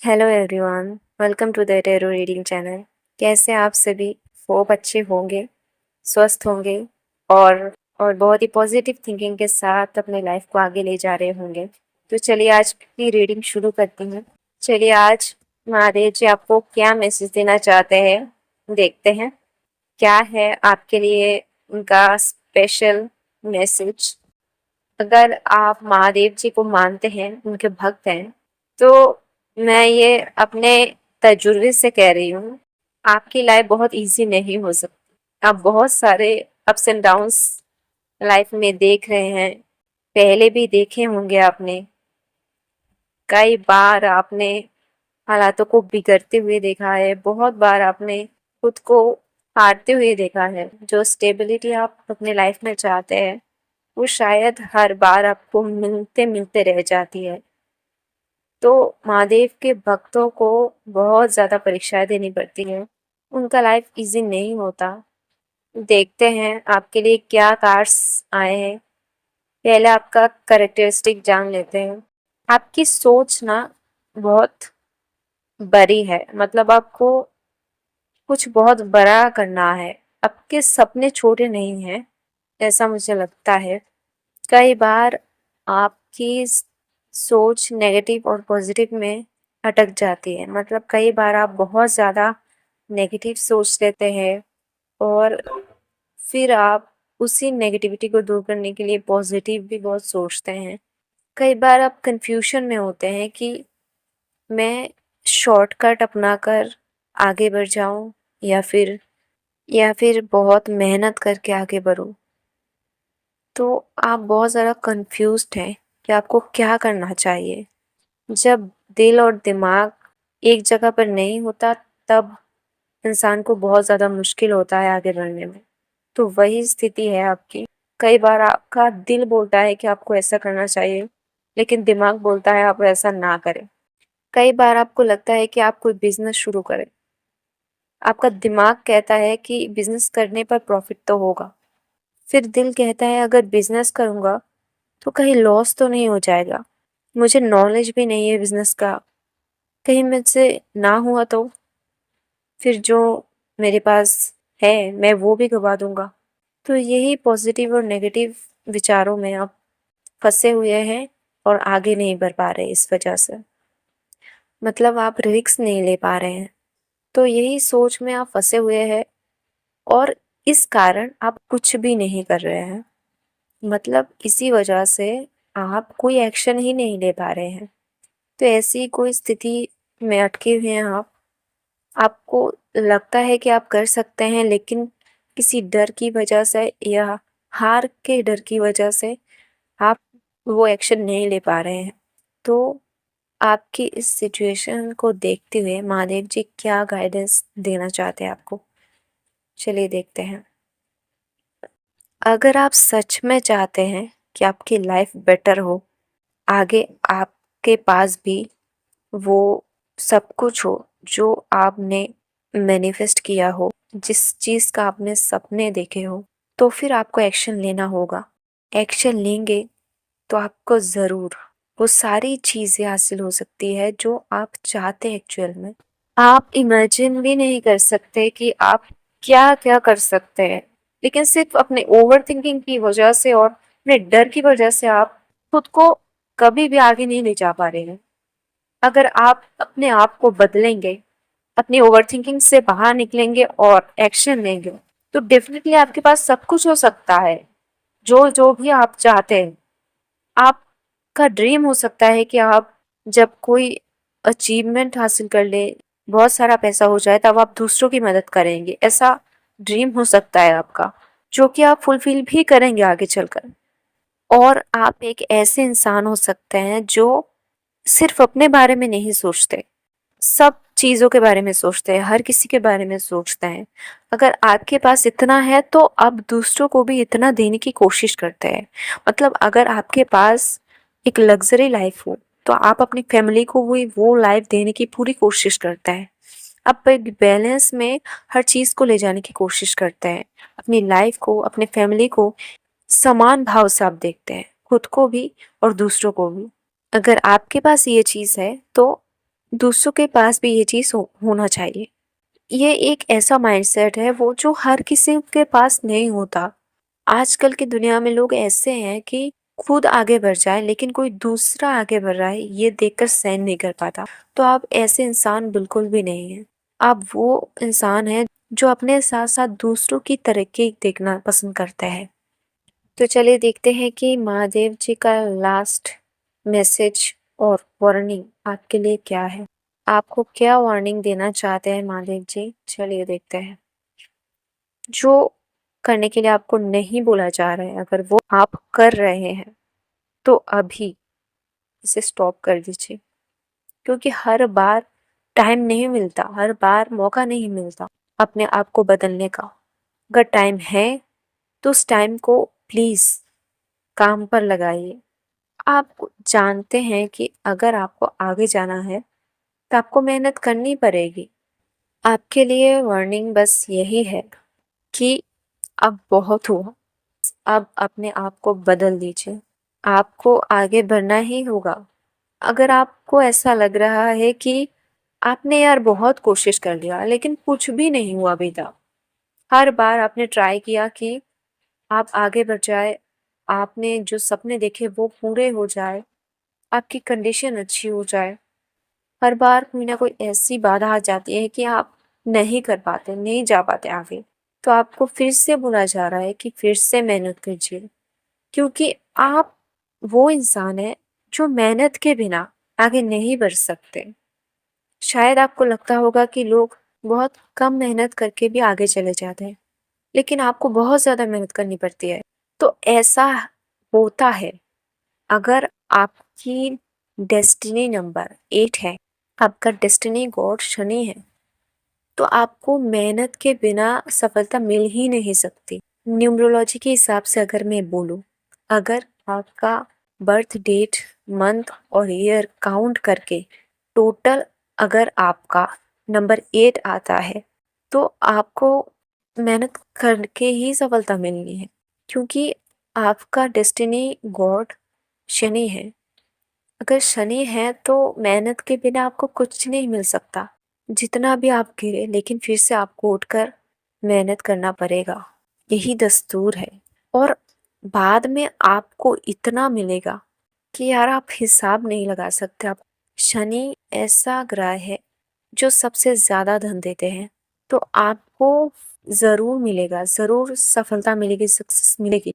Hello everyone, welcome to the tarot reading channel. कैसे आप सभी? होप अच्छे होंगे, स्वस्थ होंगे और और बहुत ही पॉजिटिव थिंकिंग के साथ अपने लाइफ को आगे ले जा रहे होंगे। तो चलिए आज की रीडिंग शुरू करते हैं। चलिए आज महादेव जी आपको क्या मैसेज देना चाहते हैं, देखते हैं क्या है आपके लिए उनका स्पेशल मैसेज। अगर आप महादेव जी को मानते हैं, उनके भक्त हैं, तो मैं ये अपने तजुर्बे से कह रही हूँ, आपकी लाइफ बहुत इजी नहीं हो सकती। आप बहुत सारे अप्स एंड डाउन्स लाइफ में देख रहे हैं, पहले भी देखे होंगे आपने। कई बार आपने हालातों को बिगड़ते हुए देखा है, बहुत बार आपने खुद को हारते हुए देखा है। जो स्टेबिलिटी आप अपने लाइफ में चाहते हैं, वो शायद हर बार आपको मिलते मिलते रह जाती है। तो महादेव के भक्तों को बहुत ज़्यादा परीक्षाएं देनी पड़ती है, उनका लाइफ इजी नहीं होता। देखते हैं आपके लिए क्या कार्ड्स आए हैं। पहले आपका कैरेक्टरिस्टिक जान लेते हैं। आपकी सोच ना बहुत बड़ी है, मतलब आपको कुछ बहुत बड़ा करना है। आपके सपने छोटे नहीं हैं, ऐसा मुझे लगता है। कई बार आपकी सोच नेगेटिव और पॉजिटिव में अटक जाती है, मतलब कई बार आप बहुत ज़्यादा नेगेटिव सोच लेते हैं और फिर आप उसी नेगेटिविटी को दूर करने के लिए पॉजिटिव भी बहुत सोचते हैं। कई बार आप कंफ्यूजन में होते हैं कि मैं शॉर्टकट अपनाकर आगे बढ़ जाऊं या फिर बहुत मेहनत करके आगे बढ़ूं। तो आप बहुत ज़्यादा कंफ्यूज्ड हैं कि आपको क्या करना चाहिए। जब दिल और दिमाग एक जगह पर नहीं होता, तब इंसान को बहुत ज़्यादा मुश्किल होता है आगे बढ़ने में। तो वही स्थिति है आपकी। कई बार आपका दिल बोलता है कि आपको ऐसा करना चाहिए, लेकिन दिमाग बोलता है आप ऐसा ना करें। कई बार आपको लगता है कि आप कोई बिजनेस शुरू करें, आपका दिमाग कहता है कि बिजनेस करने पर प्रॉफिट तो होगा। फिर दिल कहता है अगर बिजनेस करूंगा तो कहीं लॉस तो नहीं हो जाएगा, मुझे नॉलेज भी नहीं है बिजनेस का, कहीं मुझसे ना हुआ तो फिर जो मेरे पास है मैं वो भी गवा दूंगा। तो यही पॉजिटिव और नेगेटिव विचारों में आप फंसे हुए हैं और आगे नहीं बढ़ पा रहे। इस वजह से मतलब आप रिस्क नहीं ले पा रहे हैं। तो यही सोच में आप फंसे हुए हैं और इस कारण आप कुछ भी नहीं कर रहे हैं। मतलब इसी वजह से आप कोई एक्शन ही नहीं ले पा रहे हैं। तो ऐसी कोई स्थिति में अटके हुए हैं आप। आपको लगता है कि आप कर सकते हैं, लेकिन किसी डर की वजह से या हार के डर की वजह से आप वो एक्शन नहीं ले पा रहे हैं। तो आपकी इस सिचुएशन को देखते हुए महादेव जी क्या गाइडेंस देना चाहते हैं आपको, चलिए देखते हैं। अगर आप सच में चाहते हैं कि आपकी लाइफ बेटर हो, आगे आपके पास भी वो सब कुछ हो जो आपने मैनिफेस्ट किया हो, जिस चीज़ का आपने सपने देखे हो, तो फिर आपको एक्शन लेना होगा। एक्शन लेंगे तो आपको ज़रूर वो सारी चीज़ें हासिल हो सकती है जो आप चाहते हैं। एक्चुअल में आप इमेजिन भी नहीं कर सकते कि आप क्या क्या कर सकते हैं, लेकिन सिर्फ अपने ओवर थिंकिंग की वजह से और अपने डर की वजह से आप खुद को कभी भी आगे नहीं ले जा पा रहे हैं। अगर आप अपने आप को बदलेंगे, अपनी ओवरथिंकिंग से बाहर निकलेंगे और एक्शन लेंगे, तो डेफिनेटली आपके पास सब कुछ हो सकता है। जो जो भी आप चाहते हैं, आपका ड्रीम हो सकता है कि आप जब कोई अचीवमेंट हासिल कर ले, बहुत सारा पैसा हो जाए, तब आप दूसरों की मदद करेंगे। ऐसा ड्रीम हो सकता है आपका, जो कि आप फुलफिल भी करेंगे आगे चलकर। और आप एक ऐसे इंसान हो सकते हैं जो सिर्फ अपने बारे में नहीं सोचते, सब चीज़ों के बारे में सोचते हैं, हर किसी के बारे में सोचते हैं। अगर आपके पास इतना है तो आप दूसरों को भी इतना देने की कोशिश करते हैं। मतलब अगर आपके पास एक लग्जरी लाइफ हो, तो आप अपनी फैमिली को वो लाइफ देने की पूरी कोशिश करते हैं। आप एक बैलेंस में हर चीज़ को ले जाने की कोशिश करते हैं। अपनी लाइफ को, अपने फैमिली को समान भाव से आप देखते हैं, खुद को भी और दूसरों को भी। अगर आपके पास ये चीज़ है तो दूसरों के पास भी ये चीज़ होना चाहिए। ये एक ऐसा माइंडसेट है वो जो हर किसी के पास नहीं होता। आजकल की दुनिया में लोग ऐसे हैं कि खुद आगे बढ़ जाए लेकिन कोई दूसरा आगे बढ़ रहा है ये देखकर सहन नहीं कर पाता। तो आप ऐसे इंसान बिल्कुल भी नहीं हैं। आप वो इंसान हैं जो अपने साथ-साथ दूसरों की तरक्की देखना पसंद करता है। तो चलिए देखते हैं कि महादेव जी का लास्ट मैसेज और वार्निंग आपके लिए क्या है? आपको क्या वार्निंग देना चाहते हैं महादेव जी? चलिए देखते हैं। जो करने के लिए आपको नहीं बोला जा रहा है, अगर वो आप कर रहे हैं, तो अभी इसे स्टॉप कर दीजिए। क्योंकि हर बार टाइम नहीं मिलता, हर बार मौका नहीं मिलता अपने आप को बदलने का। अगर टाइम है, तो उस टाइम को प्लीज़ काम पर लगाइए। आप जानते हैं कि अगर आपको आगे जाना है, तो आपको मेहनत करनी पड़ेगी। आपके लिए वार्निंग बस यही है कि अब बहुत हुआ। अब अपने आप को बदल दीजिए। आपको आगे बढ़ना ही होगा। अगर आपको ऐसा लग रहा है कि आपने यार बहुत कोशिश कर लिया लेकिन कुछ भी नहीं हुआ अभी तक। हर बार आपने ट्राई किया कि आप आगे बढ़ जाए, आपने जो सपने देखे वो पूरे हो जाए, आपकी कंडीशन अच्छी हो जाए। हर बार कोई ना कोई ऐसी बाधा आ जाती है कि आप नहीं कर पाते, नहीं जा पाते आगे। तो आपको फिर से बोला जा रहा है कि फिर से मेहनत कीजिए। क्योंकि आप वो इंसान हैं जो मेहनत के बिना आगे नहीं बढ़ सकते। शायद आपको लगता होगा कि लोग बहुत कम मेहनत करके भी आगे चले जाते हैं, लेकिन आपको बहुत ज़्यादा मेहनत करनी पड़ती है। तो ऐसा होता है, अगर आपकी डेस्टिनी नंबर 8 है, आपका डेस्टिनी गॉड शनि है, तो आपको मेहनत के बिना सफलता मिल ही नहीं सकती। न्यूमरोलॉजी के हिसाब से अगर मैं बोलूँ, अगर आपका बर्थ डेट, मंथ और ईयर काउंट करके टोटल अगर आपका नंबर 8 आता है, तो आपको मेहनत करके ही सफलता मिलनी है। क्योंकि आपका डेस्टिनी गॉड शनि है। अगर शनि है तो मेहनत के बिना आपको कुछ नहीं मिल सकता। जितना भी आप गिरे लेकिन फिर से आपको उठकर मेहनत करना पड़ेगा। यही दस्तूर है। और बाद में आपको इतना मिलेगा कि यार आप हिसाब नहीं लगा सकते। आप शनि ऐसा ग्रह है जो सबसे ज़्यादा धन देते हैं। तो आपको ज़रूर मिलेगा, ज़रूर सफलता मिलेगी, सक्सेस मिलेगी।